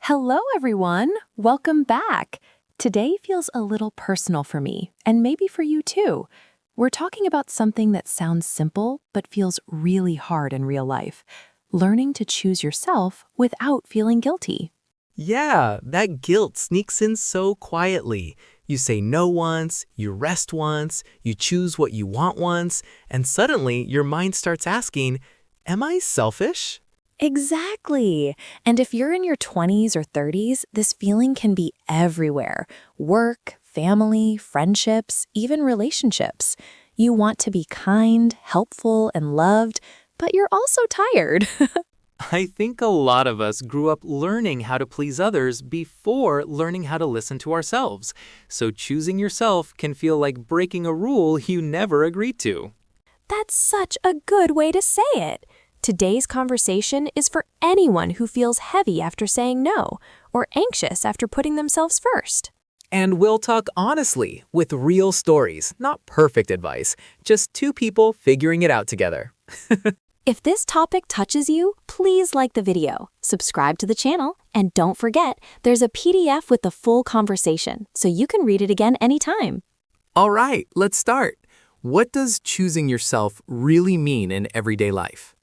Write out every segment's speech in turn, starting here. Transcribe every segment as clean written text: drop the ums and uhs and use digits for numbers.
Hello, everyone. Welcome back. Today feels a little personal for me, and maybe for you too. We're talking about something that sounds simple, but feels really hard in real life. Learning to choose yourself without feeling guilty. Yeah, that guilt sneaks in so quietly. You say no once, you rest once, you choose what you want once, and suddenly your mind starts asking, am I selfish? Exactly. And if you're in your 20s or 30s, this feeling can be everywhere. Work, family, friendships, even relationships. You want to be kind, helpful, and loved, but you're also tired. I think a lot of us grew up learning how to please others before learning how to listen to ourselves. So choosing yourself can feel like breaking a rule you never agreed to. That's such a good way to say it. Today's conversation is for anyone who feels heavy after saying no or anxious after putting themselves first. And we'll talk honestly with real stories, not perfect advice, just two people figuring it out together. If this topic touches you, please like the video, subscribe to the channel, and don't forget there's a PDF with the full conversation, so you can read it again anytime. All right, let's start. What does choosing yourself really mean in everyday life?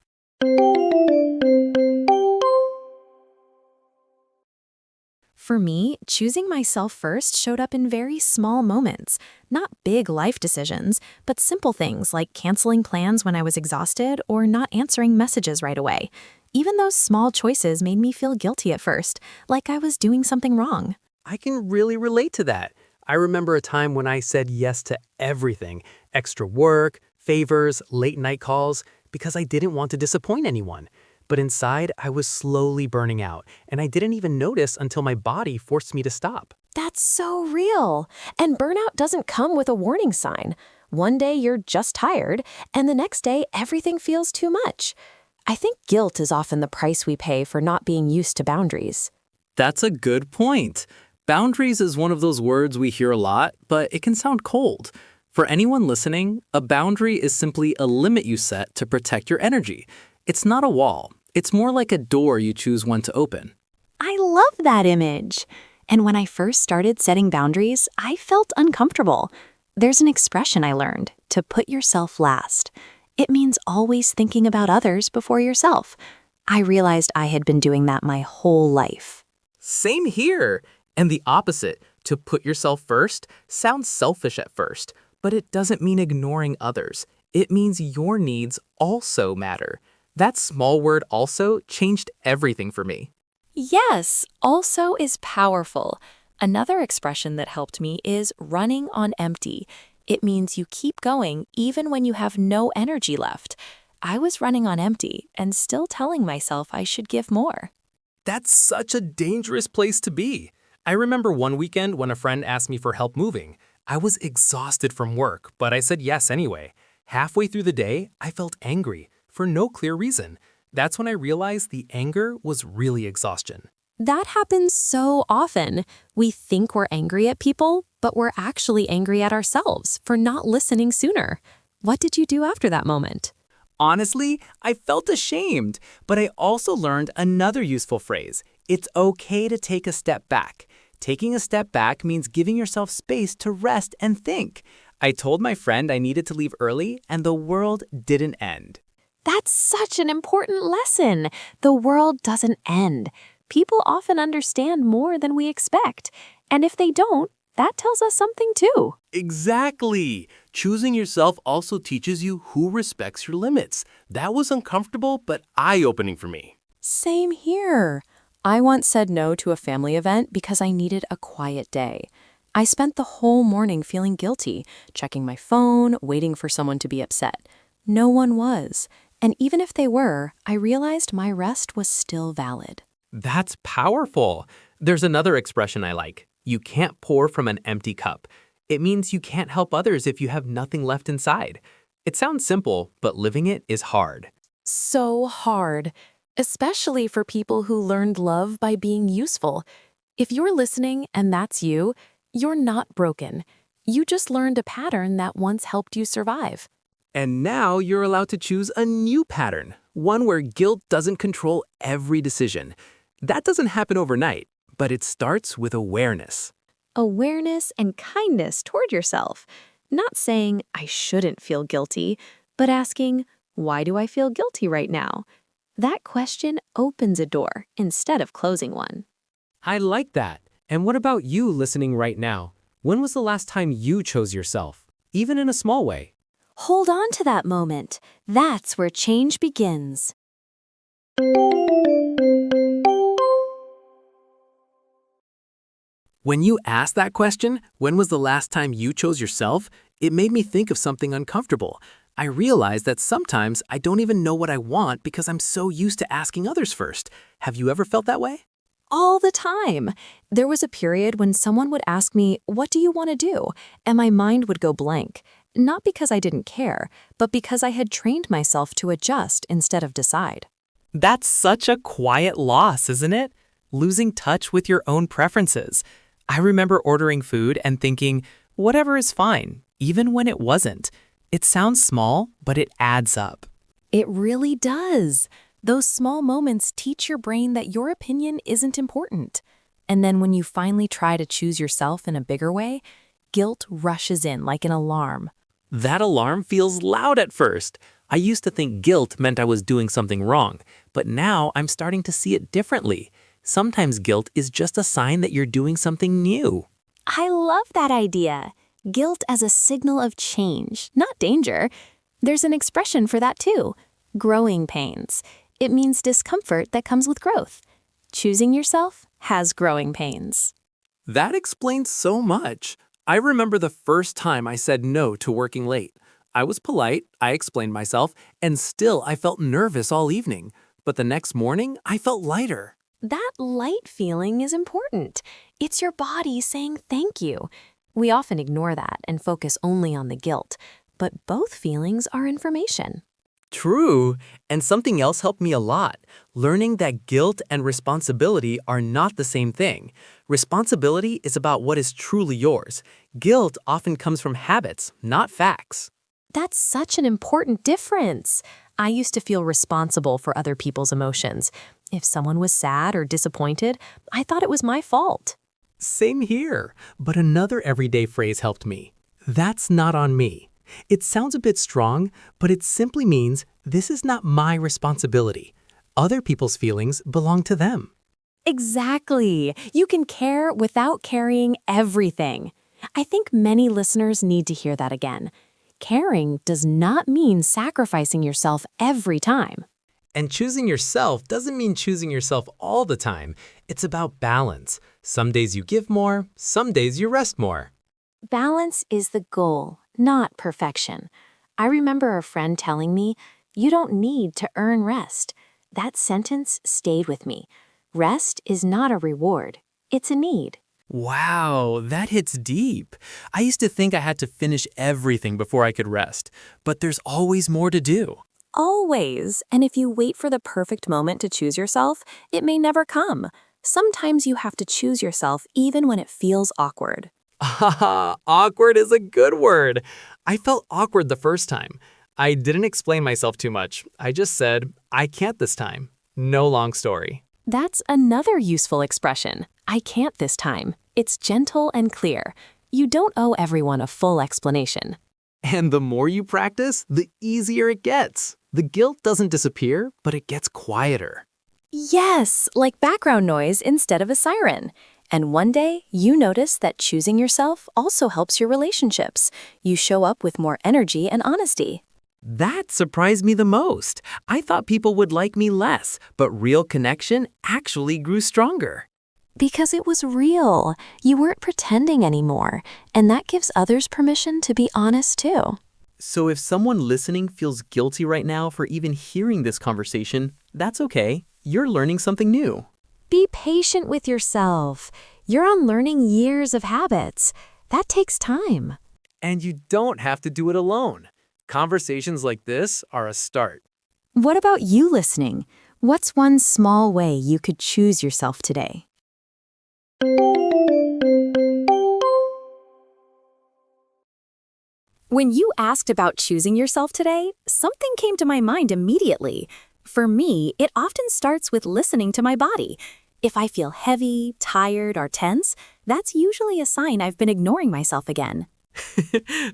For me, choosing myself first showed up in very small moments, not big life decisions, but simple things like canceling plans when I was exhausted or not answering messages right away. Even those small choices made me feel guilty at first, like I was doing something wrong. I can really relate to that. I remember a time when I said yes to everything, extra work, favors, late night calls, because I didn't want to disappoint anyone. But inside, I was slowly burning out, and I didn't even notice until my body forced me to stop. That's so real. And burnout doesn't come with a warning sign. One day you're just tired, and the next day everything feels too much. I think guilt is often the price we pay for not being used to boundaries. That's a good point. Boundaries is one of those words we hear a lot, but it can sound cold. For anyone listening, a boundary is simply a limit you set to protect your energy. It's not a wall. It's more like a door you choose when to open. I love that image. And when I first started setting boundaries, I felt uncomfortable. There's an expression I learned, to put yourself last. It means always thinking about others before yourself. I realized I had been doing that my whole life. Same here. And the opposite, to put yourself first, sounds selfish at first, but it doesn't mean ignoring others. It means your needs also matter. That small word also changed everything for me. Yes, also is powerful. Another expression that helped me is running on empty. It means you keep going even when you have no energy left. I was running on empty and still telling myself I should give more. That's such a dangerous place to be. I remember one weekend when a friend asked me for help moving. I was exhausted from work, but I said yes anyway. Halfway through the day, I felt angry for no clear reason. That's when I realized the anger was really exhaustion. That happens so often. We think we're angry at people, but we're actually angry at ourselves for not listening sooner. What did you do after that moment? Honestly, I felt ashamed, but I also learned another useful phrase. It's okay to take a step back. Taking a step back means giving yourself space to rest and think. I told my friend I needed to leave early, and the world didn't end. That's such an important lesson. The world doesn't end. People often understand more than we expect. And if they don't, that tells us something too. Exactly. Choosing yourself also teaches you who respects your limits. That was uncomfortable, but eye-opening for me. Same here. I once said no to a family event because I needed a quiet day. I spent the whole morning feeling guilty, checking my phone, waiting for someone to be upset. No one was. And even if they were, I realized my rest was still valid. That's powerful. There's another expression I like. You can't pour from an empty cup. It means you can't help others if you have nothing left inside. It sounds simple, but living it is hard. So hard, especially for people who learned love by being useful. If you're listening and that's you, you're not broken. You just learned a pattern that once helped you survive. And now you're allowed to choose a new pattern, one where guilt doesn't control every decision. That doesn't happen overnight. but it starts with awareness. Awareness and kindness toward yourself. Not saying, I shouldn't feel guilty, but asking, why do I feel guilty right now? That question opens a door instead of closing one. I like that. And what about you listening right now? When was the last time you chose yourself, even in a small way? Hold on to that moment. That's where change begins. When you asked that question, when was the last time you chose yourself? It made me think of something uncomfortable. I realized that sometimes I don't even know what I want because I'm so used to asking others first. Have you ever felt that way? All the time. There was a period when someone would ask me, what do you want to do? And my mind would go blank. Not because I didn't care, but because I had trained myself to adjust instead of decide. That's such a quiet loss, isn't it? Losing touch with your own preferences. I remember ordering food and thinking, whatever is fine, even when it wasn't. It sounds small, but it adds up. It really does. Those small moments teach your brain that your opinion isn't important. And then when you finally try to choose yourself in a bigger way, guilt rushes in like an alarm. That alarm feels loud at first. I used to think guilt meant I was doing something wrong, but now I'm starting to see it differently. Sometimes guilt is just a sign that you're doing something new. I love that idea. Guilt as a signal of change, not danger. There's an expression for that too. Growing pains. It means discomfort that comes with growth. Choosing yourself has growing pains. That explains so much. I remember the first time I said no to working late. I was polite, I explained myself, and still I felt nervous all evening. But the next morning, I felt lighter. That light feeling is important. It's your body saying thank you. We often ignore that and focus only on the guilt, but both feelings are information. True, and something else helped me a lot, learning that guilt and responsibility are not the same thing. Responsibility is about what is truly yours. Guilt often comes from habits, not facts. That's such an important difference. I used to feel responsible for other people's emotions. If someone was sad or disappointed, I thought it was my fault. Same here, but another everyday phrase helped me. That's not on me. It sounds a bit strong, but it simply means this is not my responsibility. Other people's feelings belong to them. Exactly. You can care without carrying everything. I think many listeners need to hear that again. Caring does not mean sacrificing yourself every time. And choosing yourself doesn't mean choosing yourself all the time. It's about balance. Some days you give more, some days you rest more. Balance is the goal, not perfection. I remember a friend telling me, you don't need to earn rest. That sentence stayed with me. Rest is not a reward. It's a need. Wow, that hits deep. I used to think I had to finish everything before I could rest, but there's always more to do. Always. And if you wait for the perfect moment to choose yourself, it may never come. Sometimes you have to choose yourself even when it feels awkward. Haha, awkward is a good word. I felt awkward the first time. I didn't explain myself too much. I just said, I can't this time. No long story. That's another useful expression. I can't this time. It's gentle and clear. You don't owe everyone a full explanation. And the more you practice, the easier it gets. The guilt doesn't disappear, but it gets quieter. Yes, like background noise instead of a siren. And one day, you notice that choosing yourself also helps your relationships. You show up with more energy and honesty. That surprised me the most. I thought people would like me less, but real connection actually grew stronger. Because it was real. You weren't pretending anymore. And that gives others permission to be honest too. So if someone listening feels guilty right now for even hearing this conversation, that's okay. You're learning something new. Be patient with yourself. You're unlearning years of habits. That takes time. And you don't have to do it alone. Conversations like this are a start. What about you listening? What's one small way you could choose yourself today? When you asked about choosing yourself today, something came to my mind immediately. For me, it often starts with listening to my body. If I feel heavy, tired, or tense, that's usually a sign I've been ignoring myself again.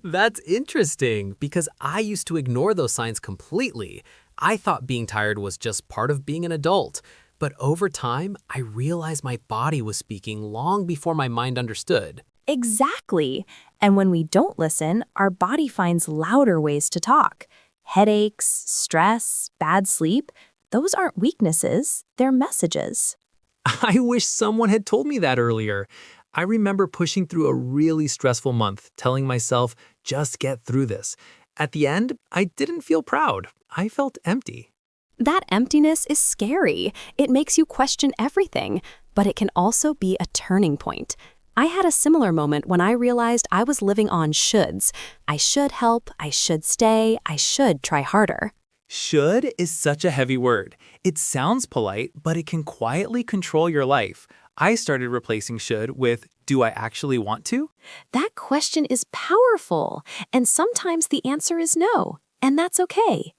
That's interesting because I used to ignore those signs completely. I thought being tired was just part of being an adult. But over time, I realized my body was speaking long before my mind understood. Exactly. And when we don't listen, our body finds louder ways to talk. Headaches, stress, bad sleep, those aren't weaknesses, they're messages. I wish someone had told me that earlier. I remember pushing through a really stressful month, telling myself, just get through this. At the end, I didn't feel proud. I felt empty. That emptiness is scary. It makes you question everything, but it can also be a turning point. I had a similar moment when I realized I was living on shoulds. I should help, I should stay, I should try harder. Should is such a heavy word. It sounds polite, but it can quietly control your life. I started replacing should with do I actually want to? That question is powerful, and sometimes the answer is no, and that's okay.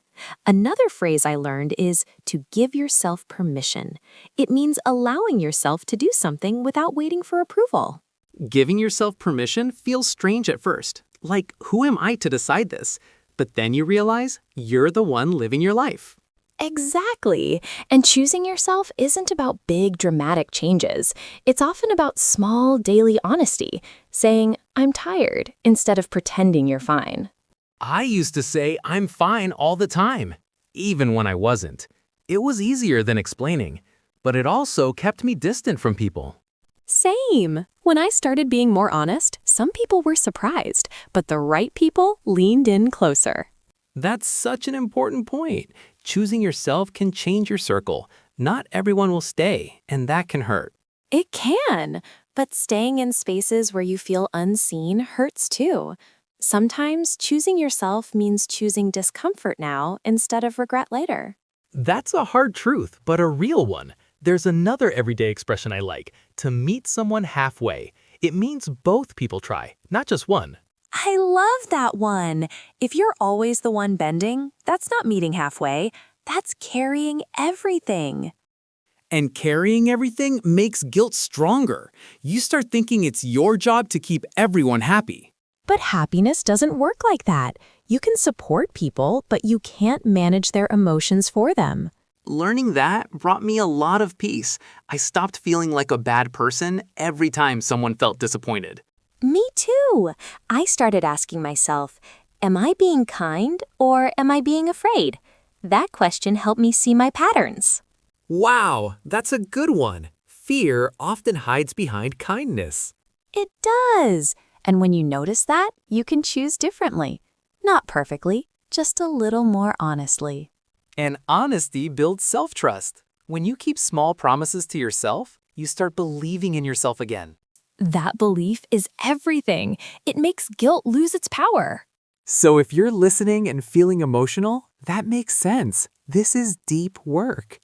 Another phrase I learned is to give yourself permission. It means allowing yourself to do something without waiting for approval. Giving yourself permission feels strange at first. Like, who am I to decide this? But then you realize you're the one living your life. Exactly. And choosing yourself isn't about big dramatic changes. It's often about small daily honesty, saying, I'm tired, instead of pretending you're fine. I used to say I'm fine all the time, even when I wasn't. It was easier than explaining, but it also kept me distant from people. Same. When I started being more honest, some people were surprised, but the right people leaned in closer. That's such an important point. Choosing yourself can change your circle. Not everyone will stay, and that can hurt. It can, but staying in spaces where you feel unseen hurts too. Sometimes choosing yourself means choosing discomfort now instead of regret later. That's a hard truth, but a real one. There's another everyday expression I like, to meet someone halfway. It means both people try, not just one. I love that one. If you're always the one bending, that's not meeting halfway. That's carrying everything. And carrying everything makes guilt stronger. You start thinking it's your job to keep everyone happy. But happiness doesn't work like that. You can support people, but you can't manage their emotions for them. Learning that brought me a lot of peace. I stopped feeling like a bad person every time someone felt disappointed. Me too. I started asking myself, am I being kind or am I being afraid? That question helped me see my patterns. Wow, that's a good one. Fear often hides behind kindness. It does. And when you notice that, you can choose differently. Not perfectly, just a little more honestly. And honesty builds self-trust. When you keep small promises to yourself, you start believing in yourself again. That belief is everything. It makes guilt lose its power. So if you're listening and feeling emotional, that makes sense. This is deep work.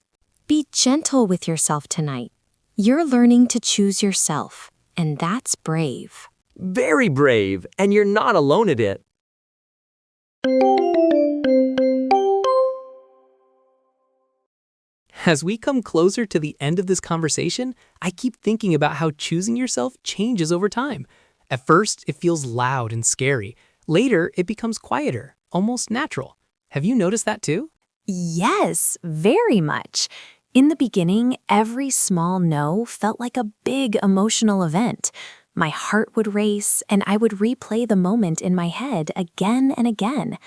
Be gentle with yourself tonight. You're learning to choose yourself, and that's brave. Very brave, and you're not alone at it. As we come closer to the end of this conversation, I keep thinking about how choosing yourself changes over time. At first, it feels loud and scary. Later, it becomes quieter, almost natural. Have you noticed that too? Yes, very much. In the beginning, every small no felt like a big emotional event. My heart would race, and I would replay the moment in my head again and again.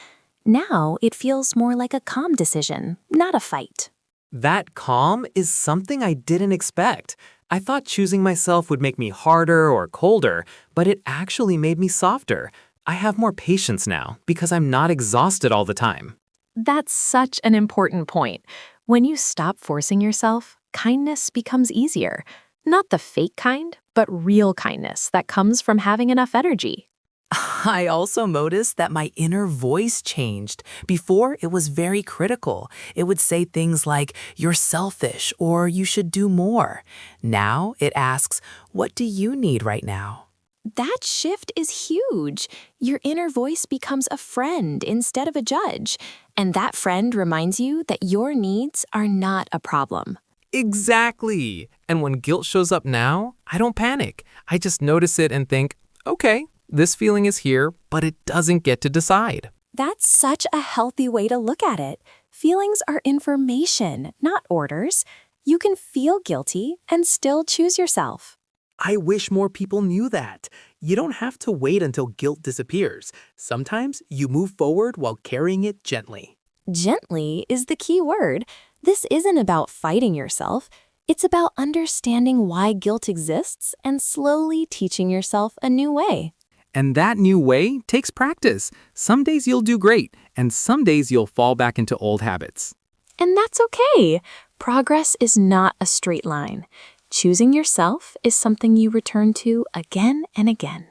Now, it feels more like a calm decision, not a fight. That calm is something I didn't expect. I thought choosing myself would make me harder or colder, but it actually made me softer. I have more patience now because I'm not exhausted all the time. That's such an important point. When you stop forcing yourself, kindness becomes easier. Not the fake kind, but real kindness that comes from having enough energy. I also noticed that my inner voice changed. Before, it was very critical. It would say things like, you're selfish or you should do more. Now it asks, what do you need right now? That shift is huge. Your inner voice becomes a friend instead of a judge. And that friend reminds you that your needs are not a problem. Exactly. And when guilt shows up now, I don't panic. I just notice it and think, okay, this feeling is here, but it doesn't get to decide. That's such a healthy way to look at it. Feelings are information, not orders. You can feel guilty and still choose yourself. I wish more people knew that. You don't have to wait until guilt disappears. Sometimes you move forward while carrying it gently. Gently is the key word. This isn't about fighting yourself. It's about understanding why guilt exists and slowly teaching yourself a new way. And that new way takes practice. Some days you'll do great, and some days you'll fall back into old habits. And that's okay. Progress is not a straight line. Choosing yourself is something you return to again and again.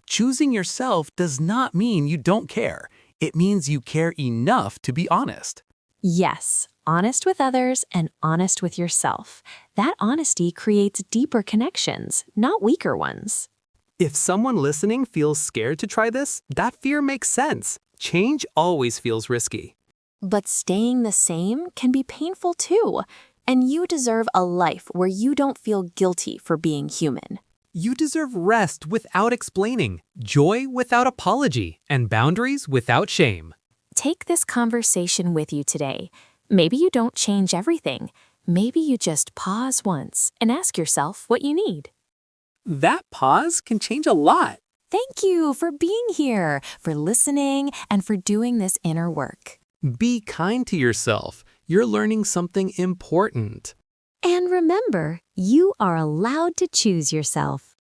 Choosing yourself does not mean you don't care. It means you care enough to be honest. Yes, honest with others and honest with yourself. That honesty creates deeper connections, not weaker ones. If someone listening feels scared to try this, that fear makes sense. Change always feels risky. But staying the same can be painful too. And you deserve a life where you don't feel guilty for being human. You deserve rest without explaining, joy without apology, and boundaries without shame. Take this conversation with you today. Maybe you don't change everything. Maybe you just pause once and ask yourself what you need. That pause can change a lot. Thank you for being here, for listening, and for doing this inner work. Be kind to yourself. You're learning something important. And remember, you are allowed to choose yourself.